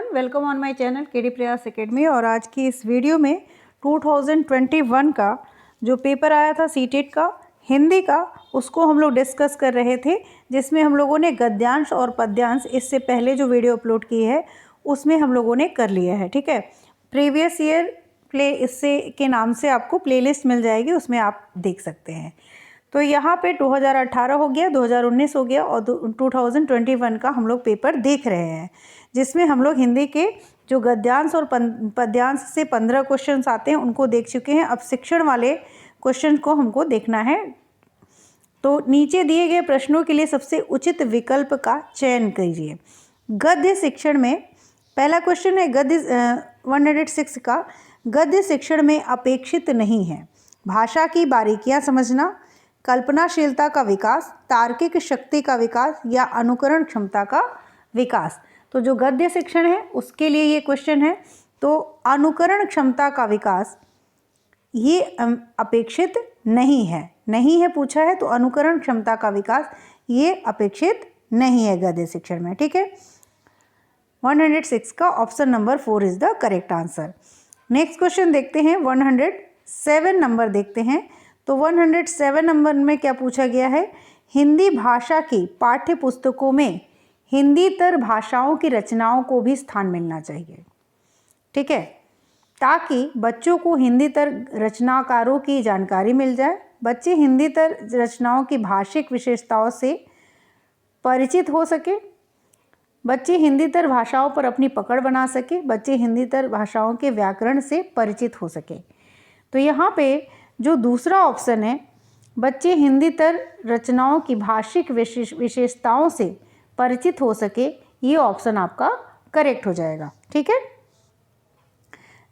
Welcome on my channel KD प्रयास academy. और आज की इस वीडियो में 2021 का जो पेपर आया था सीटेट का हिंदी का, उसको हम लोग डिस्कस कर रहे थे, जिसमें हम लोगों ने गद्यांश और पद्यांश इससे पहले जो वीडियो अपलोड की है उसमें हम लोगों ने कर लिया है। ठीक है, प्रीवियस ईयर प्ले इससे के नाम से आपको प्लेलिस्ट मिल जाएगी, उसमें आप देख सकते हैं। तो यहाँ पे 2018 हो गया, 2019 हो गया और 2021 का हम लोग पेपर देख रहे हैं, जिसमें हम लोग हिंदी के जो गद्यांश और पद्यांश से 15 क्वेश्चंस आते हैं उनको देख चुके हैं। अब शिक्षण वाले क्वेश्चन को हमको देखना है। तो नीचे दिए गए प्रश्नों के लिए सबसे उचित विकल्प का चयन कीजिए। गद्य शिक्षण में पहला क्वेश्चन है गद्य 106 का, गद्य शिक्षण में अपेक्षित नहीं है भाषा की बारीकियां समझना, कल्पनाशीलता का विकास, तार्किक शक्ति का विकास या अनुकरण क्षमता का विकास। तो जो गद्य शिक्षण है उसके लिए ये क्वेश्चन है। तो अनुकरण क्षमता का विकास ये अपेक्षित नहीं है पूछा है, तो अनुकरण क्षमता का विकास ये अपेक्षित नहीं है गद्य शिक्षण में। ठीक है, 106 का option number 4 is the correct answer. Next question देखते हैं, 107 नंबर देखते हैं। तो 107 नंबर में क्या पूछा गया है, हिंदी भाषा की पाठ्य पुस्तकों में हिंदीतर भाषाओं की रचनाओं को भी स्थान मिलना चाहिए। ठीक है, ताकि बच्चों को हिंदीतर रचनाकारों की जानकारी मिल जाए, बच्चे हिंदीतर रचनाओं की भाषिक विशेषताओं से परिचित हो सके, बच्चे हिंदीतर भाषाओं पर अपनी पकड़ बना सके, बच्चे हिंदीतर भाषाओं के व्याकरण से परिचित हो सके। तो यहाँ पे जो दूसरा ऑप्शन है, बच्चे हिंदीतर रचनाओं की भाषिक विशेषताओं से परिचित हो सके, ये ऑप्शन आपका करेक्ट हो जाएगा। ठीक है,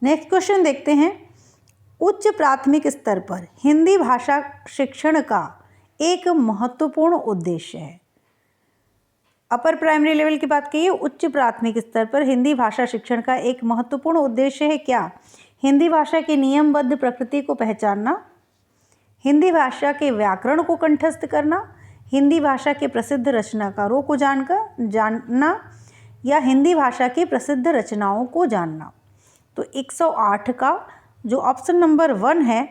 नेक्स्ट क्वेश्चन देखते हैं। उच्च प्राथमिक स्तर पर हिंदी भाषा शिक्षण का एक महत्वपूर्ण उद्देश्य है। अपर प्राइमरी लेवल की बात करिए, उच्च प्राथमिक स्तर पर हिंदी भाषा शिक्षण का एक महत्वपूर्ण उद्देश्य है क्या? हिंदी भाषा की नियमबद्ध प्रकृति को पहचानना, हिंदी भाषा के व्याकरण को कंठस्थ करना, हिंदी भाषा के प्रसिद्ध रचनाकारों को जानना या हिंदी भाषा की प्रसिद्ध रचनाओं को जानना। तो 108 का जो ऑप्शन नंबर 1 है,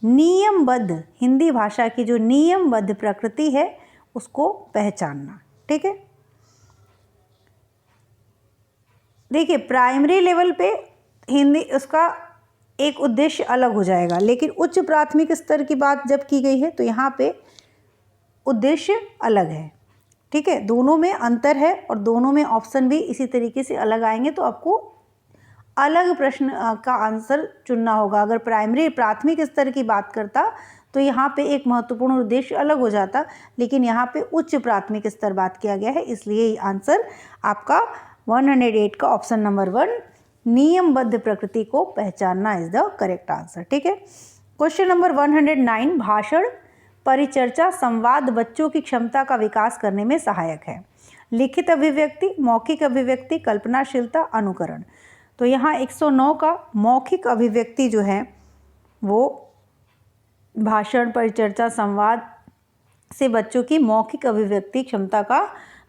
नियमबद्ध, हिंदी भाषा की जो नियमबद्ध प्रकृति है उसको पहचानना। ठीक है, देखिए प्राइमरी लेवल पे हिंदी उसका एक उद्देश्य अलग हो जाएगा, लेकिन उच्च प्राथमिक स्तर की बात जब की गई है तो यहाँ पे उद्देश्य अलग है। ठीक है, दोनों में अंतर है और दोनों में ऑप्शन भी इसी तरीके से अलग आएंगे, तो आपको अलग प्रश्न का आंसर चुनना होगा। अगर प्राथमिक स्तर की बात करता तो यहाँ पे एक महत्वपूर्ण उद्देश्य अलग हो जाता, लेकिन यहाँ पे उच्च प्राथमिक स्तर बात किया गया है, इसलिए आंसर आपका 108 का ऑप्शन नंबर 1, नियमबद्ध प्रकृति को पहचानना इज द करेक्ट आंसर। ठीक है, क्वेश्चन नंबर 109, भाषण परिचर्चा संवाद बच्चों की क्षमता का विकास करने में सहायक है। लिखित अभिव्यक्ति, मौखिक अभिव्यक्ति, कल्पनाशीलता, अनुकरण। तो यहाँ 109 का मौखिक अभिव्यक्ति जो है वो भाषण परिचर्चा संवाद से बच्चों की मौखिक अभिव्यक्ति क्षमता का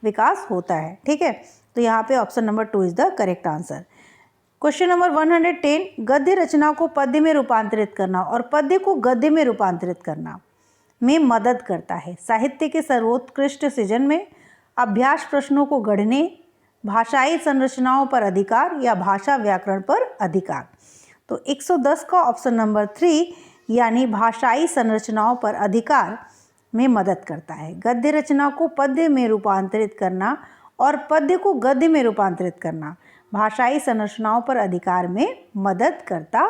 विकास होता है। ठीक है, तो यहाँ पे option number 2 is the correct answer. Question number 110, गद्य रचना को पद्य में रूपांतरित करना और पद्य को गद्य में रूपांतरित करना में मदद करता है। साहित्य के सर्वोत्कृष्ट सृजन में अभ्यास प्रश्नों को गढ़ने, भाषाई संरचनाओं पर अधिकार या भाषा व्याकरण पर अधिकार। तो 110 का ऑप्शन नंबर 3 यानी भाषाई संरचनाओं पर अधिकार में मदद करता है। गद्य रचना को पद्य में रूपांतरित करना और पद्य को गद्य में रूपांतरित करना भाषाई संरचनाओं पर अधिकार में मदद करता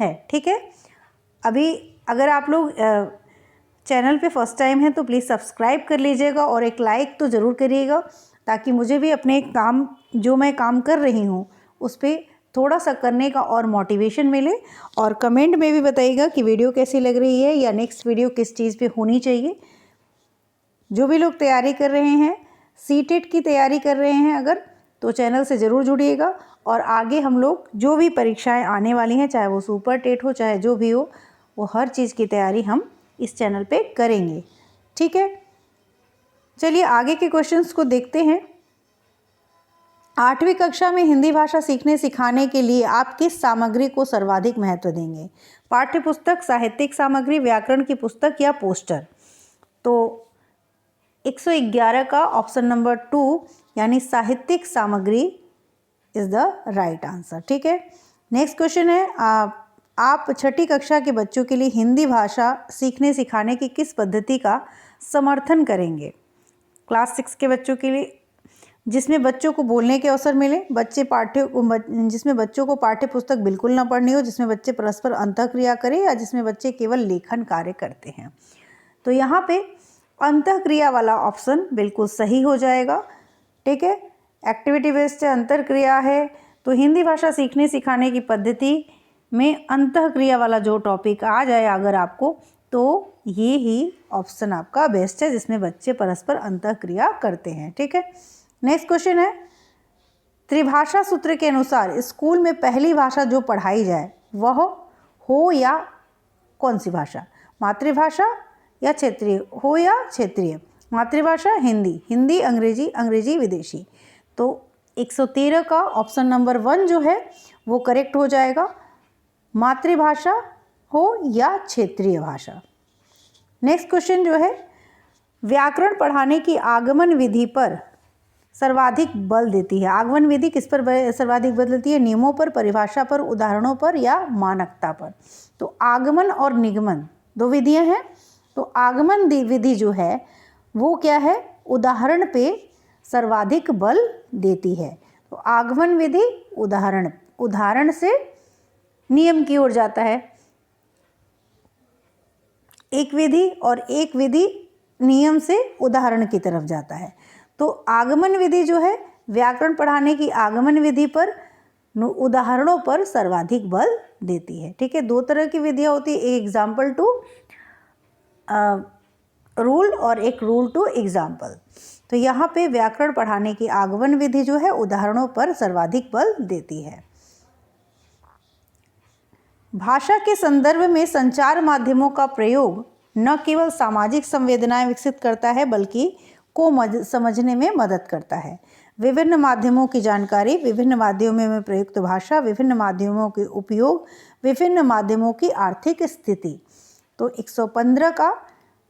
है। ठीक है, अभी अगर आप लोग चैनल पे फर्स्ट टाइम है तो प्लीज़ सब्सक्राइब कर लीजिएगा और एक लाइक तो ज़रूर करिएगा, ताकि मुझे भी अपने काम जो मैं काम कर रही हूँ उस पर थोड़ा सा करने का और मोटिवेशन मिले। और कमेंट में भी बताइएगा कि वीडियो कैसी लग रही है या नेक्स्ट वीडियो किस चीज़ पे होनी चाहिए। जो भी लोग तैयारी कर रहे हैं, सीटेट की तैयारी कर रहे हैं अगर, तो चैनल से ज़रूर जुड़िएगा। और आगे हम लोग जो भी परीक्षाएं आने वाली हैं, चाहे वो सुपर टेट हो चाहे जो भी हो, वो हर चीज़ की तैयारी हम इस चैनल पे करेंगे। ठीक है, चलिए आगे के क्वेश्चंस को देखते हैं। 8वीं कक्षा में हिंदी भाषा सीखने सिखाने के लिए आप किस सामग्री को सर्वाधिक महत्व देंगे? पाठ्य पुस्तक, साहित्यिक सामग्री, व्याकरण की पुस्तक या पोस्टर? तो 111 का ऑप्शन नंबर 2 यानी साहित्यिक सामग्री इज द राइट आंसर। ठीक है, नेक्स्ट क्वेश्चन है, आप 6ठी कक्षा के बच्चों के लिए हिंदी भाषा सीखने सिखाने की किस पद्धति का समर्थन करेंगे? क्लास 6 के बच्चों के लिए जिसमें बच्चों को बोलने के अवसर मिले, जिसमें बच्चों को पाठ्य पुस्तक बिल्कुल ना पढ़नी हो, जिसमें बच्चे परस्पर अंतःक्रिया करें, या जिसमें बच्चे केवल लेखन कार्य करते हैं। तो यहाँ पे अंतःक्रिया वाला ऑप्शन बिल्कुल सही हो जाएगा। ठीक है, एक्टिविटी बेस्ड अंतःक्रिया है, तो हिंदी भाषा सीखने सिखाने की पद्धति में अंतःक्रिया वाला जो टॉपिक आ जाए अगर आपको, तो ये ही ऑप्शन आपका बेस्ट है, जिसमें बच्चे परस्पर अंतःक्रिया करते हैं। ठीक है, नेक्स्ट क्वेश्चन है, त्रिभाषा सूत्र के अनुसार स्कूल में पहली भाषा जो पढ़ाई जाए वह हो या कौन सी भाषा? मातृभाषा या क्षेत्रीय? हो या क्षेत्रीय? मातृभाषा हिंदी, हिंदी अंग्रेजी, अंग्रेजी विदेशी। तो 113 का ऑप्शन नंबर 1 जो है वो करेक्ट हो जाएगा, मातृभाषा हो या क्षेत्रीय भाषा। नेक्स्ट क्वेश्चन जो है, व्याकरण पढ़ाने की आगमन विधि पर सर्वाधिक बल देती है। आगमन विधि किस पर सर्वाधिक बल देती है? नियमों पर, परिभाषा पर, उदाहरणों पर या मानकता पर? तो आगमन और निगमन दो विधियां हैं। तो आगमन विधि जो है वो क्या है? उदाहरण पे सर्वाधिक बल देती है। तो आगमन विधि उदाहरण से नियम की ओर जाता है एक विधि, और एक विधि नियम से उदाहरण की तरफ जाता है। तो आगमन विधि जो है व्याकरण पढ़ाने की आगमन विधि पर उदाहरणों पर सर्वाधिक बल देती है। ठीक है, दो तरह की विधियां होती है, एक एग्जाम्पल टू रूल और एक रूल टू एग्जाम्पल। तो यहाँ पे व्याकरण पढ़ाने की आगमन विधि जो है उदाहरणों पर सर्वाधिक बल देती है। भाषा के संदर्भ में संचार माध्यमों का प्रयोग न केवल सामाजिक संवेदनाएं विकसित करता है बल्कि को समझने में मदद करता है। विभिन्न माध्यमों की जानकारी, विभिन्न माध्यमों में प्रयुक्त भाषा, विभिन्न माध्यमों के उपयोग, विभिन्न माध्यमों की आर्थिक स्थिति। तो 115 का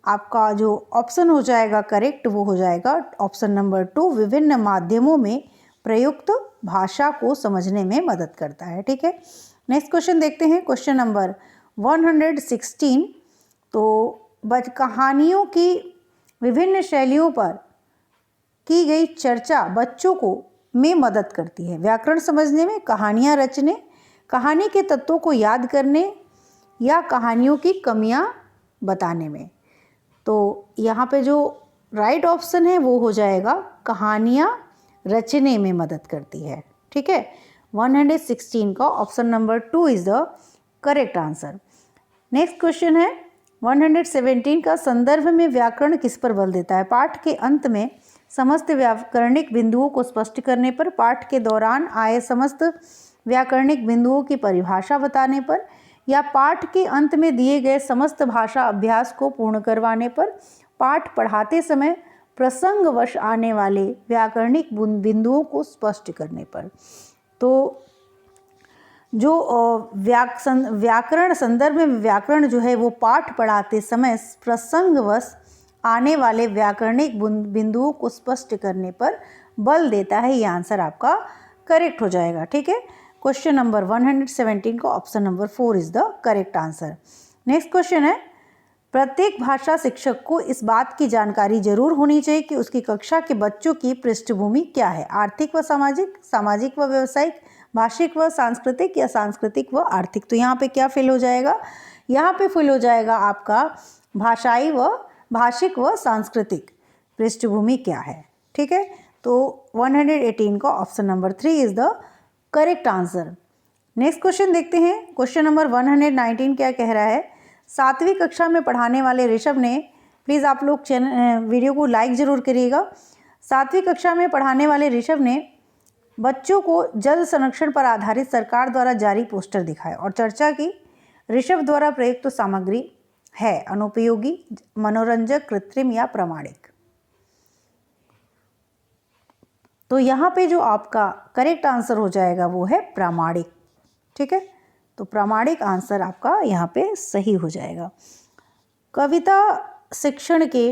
आपका जो ऑप्शन हो जाएगा करेक्ट वो हो जाएगा ऑप्शन नंबर 2, विभिन्न माध्यमों में प्रयुक्त भाषा को समझने में मदद करता है। ठीक है, नेक्स्ट क्वेश्चन देखते हैं, क्वेश्चन नंबर 116। तो कहानियों की विभिन्न शैलियों पर की गई चर्चा बच्चों को में मदद करती है। व्याकरण समझने में, कहानियाँ रचने, कहानी के तत्वों को याद करने या कहानियों की कमियां बताने में। तो यहाँ पे जो राइट ऑप्शन है वो हो जाएगा कहानियाँ रचने में मदद करती है। ठीक है, 116 का option number 2 is the correct answer. Next question है 117 का, संदर्भ में व्याकरण किस पर बल देता है? पाठ के अंत में समस्त व्याकरणिक बिंदुओं को स्पष्ट करने पर, पाठ के दौरान आए समस्त व्याकरणिक बिंदुओं की परिभाषा बताने पर, या पाठ के अंत में दिए गए समस्त भाषा अभ्यास को पूर्ण करवाने पर, पाठ पढ़ाते समय प्रसंगवश आने वाले व्याकरणिक बिंदुओं को स्पष्ट करने पर। तो जो व्याकरण संदर्भ में व्याकरण जो है वो पाठ पढ़ाते समय प्रसंगवश आने वाले व्याकरणिक बिंदुओं को स्पष्ट करने पर बल देता है। ये आंसर आपका करेक्ट हो जाएगा। ठीक है, क्वेश्चन नंबर 117 का option number 4 is the correct answer. Next question है, प्रत्येक भाषा शिक्षक को इस बात की जानकारी जरूर होनी चाहिए कि उसकी कक्षा के बच्चों की पृष्ठभूमि क्या है? आर्थिक व सामाजिक, सामाजिक व व्यवसायिक, भाषिक व सांस्कृतिक या सांस्कृतिक व आर्थिक। तो यहाँ पे क्या फिल हो जाएगा? यहाँ पे फिल हो जाएगा आपका भाषाई व भाषिक व सांस्कृतिक पृष्ठभूमि क्या है। ठीक है, तो 118 का option number 3 is the correct answer. Next question देखते हैं, क्वेश्चन नंबर 119 क्या कह रहा है? 7वीं कक्षा में पढ़ाने वाले ऋषभ ने, प्लीज़ आप लोग वीडियो को लाइक ज़रूर करिएगा। 7वीं कक्षा में पढ़ाने वाले ऋषभ ने बच्चों को जल संरक्षण पर आधारित सरकार द्वारा जारी पोस्टर दिखाए और चर्चा की। ऋषभ द्वारा प्रयुक्त सामग्री है अनुपयोगी, मनोरंजक, कृत्रिम या प्रामाणिक। तो यहाँ पे जो आपका करेक्ट आंसर हो जाएगा वो है प्रामाणिक। ठीक है, तो प्रामाणिक आंसर आपका यहाँ पे सही हो जाएगा। कविता शिक्षण के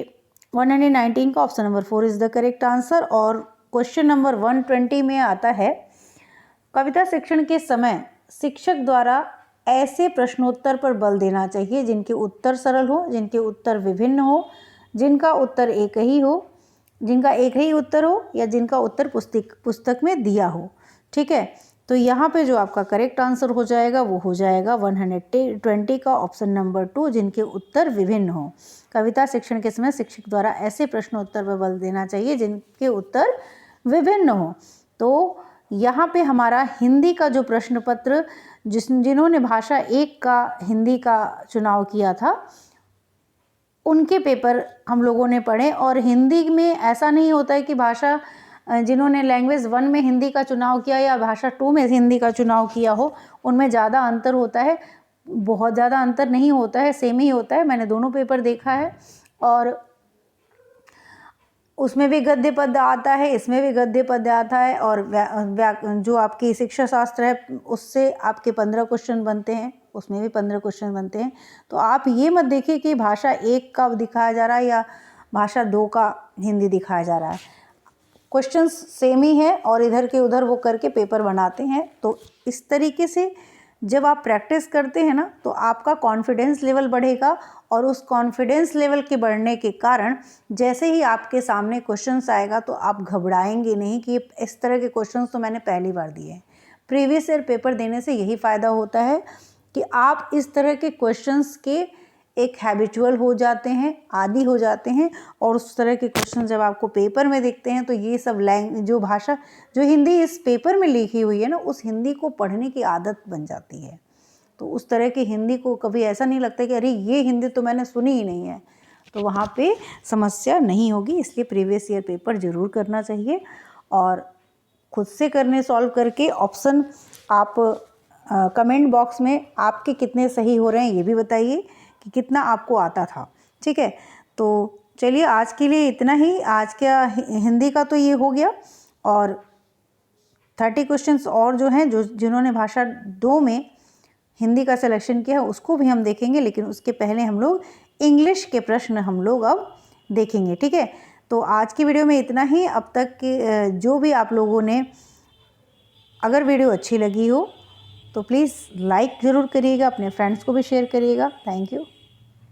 119 का option number 4 is the correct answer. और क्वेश्चन नंबर 120 में आता है, कविता शिक्षण के समय शिक्षक द्वारा ऐसे प्रश्नोत्तर पर बल देना चाहिए जिनके उत्तर सरल हो, जिनके उत्तर विभिन्न हो, जिनका उत्तर एक ही हो, जिनका एक ही उत्तर हो, या जिनका उत्तर पुस्तक में दिया हो। ठीक है, तो यहाँ पे जो आपका करेक्ट आंसर हो जाएगा वो हो जाएगा 120 का ऑप्शन नंबर 2, जिनके उत्तर विभिन्न हो। कविता शिक्षण के समय शिक्षक द्वारा ऐसे प्रश्नोत्तर पर बल देना चाहिए जिनके उत्तर विभिन्न हो। तो यहाँ पे हमारा हिंदी का जो प्रश्न पत्र जिन्होंने भाषा 1 का हिंदी का चुनाव किया था उनके पेपर हम लोगों ने पढ़े। और हिंदी में ऐसा नहीं होता है कि भाषा जिन्होंने लैंग्वेज 1 में हिंदी का चुनाव किया या भाषा 2 में हिंदी का चुनाव किया हो उनमें ज़्यादा अंतर होता है। बहुत ज़्यादा अंतर नहीं होता है, सेम ही होता है। मैंने दोनों पेपर देखा है और उसमें भी गद्य पद्य आता है, इसमें भी गद्य पद्य आता है। और जो आपकी शिक्षा शास्त्र है उससे आपके 15 क्वेश्चन बनते हैं, उसमें भी 15 क्वेश्चन बनते हैं। तो आप ये मत देखिए कि भाषा 1 का दिखाया जा रहा है या भाषा 2 का हिंदी दिखाया जा रहा है। क्वेश्चंस सेम ही है और इधर के उधर वो करके पेपर बनाते हैं। तो इस तरीके से जब आप प्रैक्टिस करते हैं ना तो आपका कॉन्फिडेंस लेवल बढ़ेगा और उस कॉन्फिडेंस लेवल के बढ़ने के कारण जैसे ही आपके सामने क्वेश्चंस आएगा तो आप घबराएंगे नहीं कि इस तरह के क्वेश्चंस तो मैंने पहली बार दिए हैं। प्रीवियस ईयर पेपर देने से यही फ़ायदा होता है कि आप इस तरह के क्वेश्चंस के एक हैबिचुअल हो जाते हैं, आदी हो जाते हैं। और उस तरह के क्वेश्चन जब आपको पेपर में दिखते हैं तो ये सब जो भाषा जो हिंदी इस पेपर में लिखी हुई है ना उस हिंदी को पढ़ने की आदत बन जाती है। तो उस तरह की हिंदी को कभी ऐसा नहीं लगता कि अरे ये हिंदी तो मैंने सुनी ही नहीं है, तो वहाँ पे समस्या नहीं होगी। इसलिए प्रीवियस ईयर पेपर ज़रूर करना चाहिए और खुद से करने सॉल्व करके ऑप्शन आप कमेंट बॉक्स में आपके कितने सही हो रहे हैं ये भी बताइए कि कितना आपको आता था। ठीक है, तो चलिए आज के लिए इतना ही। आज का हिंदी का तो ये हो गया और 30 क्वेश्चंस और जो हैं जिन्होंने भाषा 2 में हिंदी का सिलेक्शन किया है उसको भी हम देखेंगे, लेकिन उसके पहले हम लोग इंग्लिश के प्रश्न हम लोग अब देखेंगे। ठीक है, तो आज की वीडियो में इतना ही। अब तक के जो भी आप लोगों ने अगर वीडियो अच्छी लगी हो तो प्लीज़ लाइक ज़रूर करिएगा, अपने फ्रेंड्स को भी शेयर करिएगा। Thank you.